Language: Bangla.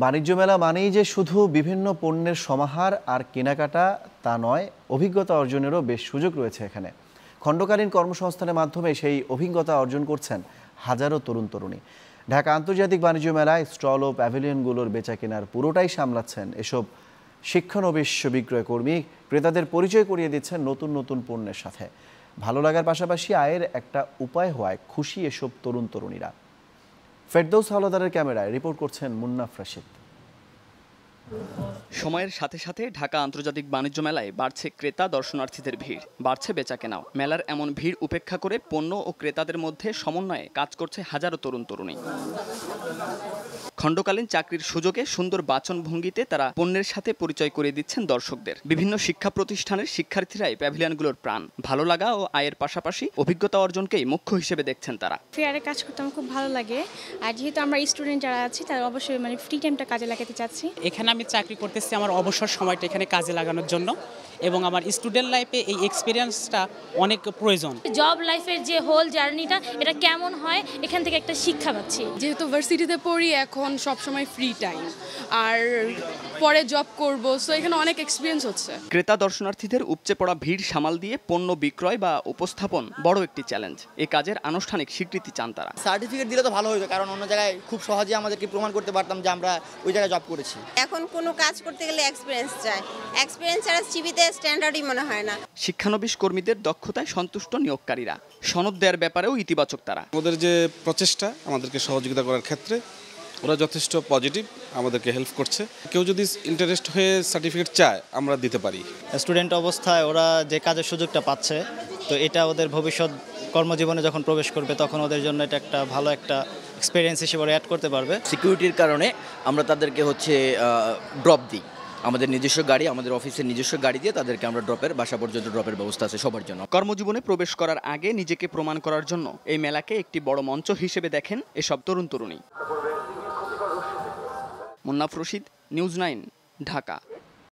বাণিজ্য মেলা মানেই যে শুধু বিভিন্ন পণ্যের সমাহার আর কেনাকাটা তা নয়, অভিজ্ঞতা অর্জনেরও বেশ সুযোগ রয়েছে এখানে। খণ্ডকালীন কর্মসংস্থানের মাধ্যমে সেই অভিজ্ঞতা অর্জন করছেন হাজারো তরুণ তরুণী। ঢাকা আন্তর্জাতিক বাণিজ্য মেলায় স্টল ও প্যাভিলিয়নগুলোর বেচা কেনার পুরোটাই সামলাচ্ছেন এসব শিক্ষানবিশ বিক্রয় কর্মী। ক্রেতাদের পরিচয় করিয়ে দিচ্ছেন নতুন নতুন পণ্যের সাথে। ভালো লাগার পাশাপাশি আয়ের একটা উপায় হওয়ায় খুশি এসব তরুণ তরুণীরা। ফেরদৌস হাওলাদারের ক্যামেরায় রিপোর্ট করছেন মুন্নাফ রশিদ। সময়ের সাথে সাথে ঢাকা আন্তর্জাতিক বাণিজ্য মেলায় বাড়ছে ক্রেতা দর্শনার্থীদের ভিড়, বাড়ছে বেচাকেনাও। মেলার এমন ভিড় উপেক্ষা করে পণ্য ও ক্রেতাদের মধ্যে সমন্বয়ে কাজ করছে হাজারো তরুণ তরুণী। খণ্ডকালীন চাকরির সুযোগে সুন্দর বাচনভঙ্গিতে তারা পণ্যের সাথে পরিচয় করিয়ে দিচ্ছেন দর্শকদের। বিভিন্ন শিক্ষা প্রতিষ্ঠানের শিক্ষার্থীরাই প্যাভিলিয়নগুলোর প্রাণ। ভালো লাগা ও আয়ের পাশাপাশি অভিজ্ঞতা অর্জনকেই মুখ্য হিসেবে দেখছেন তারা। ফেয়ারে কাজ করতে আমার খুব ভালো লাগে, আর যেহেতু আমরা স্টুডেন্ট যারা আছি তারা অবশ্যই ফ্রি টাইমটা কাজে লাগাতে চাচ্ছি। এখানে আমি চাকরি করতেছি আমার অবসর সময়টা এখানে কাজে লাগানোর জন্য, এবং আমার স্টুডেন্ট লাইফে এই এক্সপিরিয়েন্সটা অনেক প্রয়োজন। জব লাইফের যে হোল জার্নিটা এটা কেমন হয় এখান থেকে একটা শিক্ষা পাচ্ছি। যেহেতু ভার্সিটিতে পড়ি এখন সবসময় ফ্রি টাইম, আর পরে জব করব, সো এখানে অনেক এক্সপিরিয়েন্স হচ্ছে। ক্রেতা দর্শনার্থীদের উপচে পড়া ভিড় সামাল দিয়ে পণ্য বিক্রয় বা উপস্থাপন বড় একটি চ্যালেঞ্জ। এ কাজের আনুষ্ঠানিক স্বীকৃতি চান তারা। সার্টিফিকেট দিলে তো ভালো হতো, কারণ অন্য জায়গায় খুব সহজে আমাদেরকে প্রমাণ করতে পারতাম যে আমরা ওই জায়গায় জব করেছি। এখন কোনো কাজ করতে গেলে এক্সপিরিয়েন্স চাই, এক্সপিরিয়েন্স ছাড়া সিভিতে স্ট্যান্ডার্ডই মনে হয় না। শিক্ষানবিশ কর্মীদের দক্ষতায় সন্তুষ্ট নিয়োগকারীরা। সনদ দেওয়ার ব্যাপারেও ইতিবাচক তারা। ওদের যে প্রচেষ্টা আমাদেরকে সহযোগিতা করার ক্ষেত্রে ওরা যথেষ্ট পজিটিভ, আমাদেরকে হেল্প করছে। কেউ যদি ইন্টারেস্ট হয়ে সার্টিফিকেট চায় আমরা দিতে পারি। স্টুডেন্ট অবস্থায় ওরা যে কাজের সুযোগটা পাচ্ছে, তো এটা ওদের ভবিষ্যৎ কর্মজীবনে যখন প্রবেশ করবে তখন ওদের জন্য এটা একটা ভালো একটা এক্সপিরিয়েন্স হিসেবে অ্যাড করতে পারবে। সিকিউরিটির কারণে আমরা তাদেরকে ড্রপ দিই। আমাদের নিজস্ব গাড়ি, আমাদের অফিসের নিজস্ব গাড়ি দিয়ে তাদেরকে আমরা বাসা পর্যন্ত ড্রপের ব্যবস্থা আছে সবার জন্য। কর্মজীবনে প্রবেশ করার আগে নিজেকে প্রমাণ করার জন্য এই মেলাকে একটি বড় মঞ্চ হিসেবে দেখেন এসব তরুণ তরুণী। মুন্নাফ রশিদ, নিউজ 9, ঢাকা।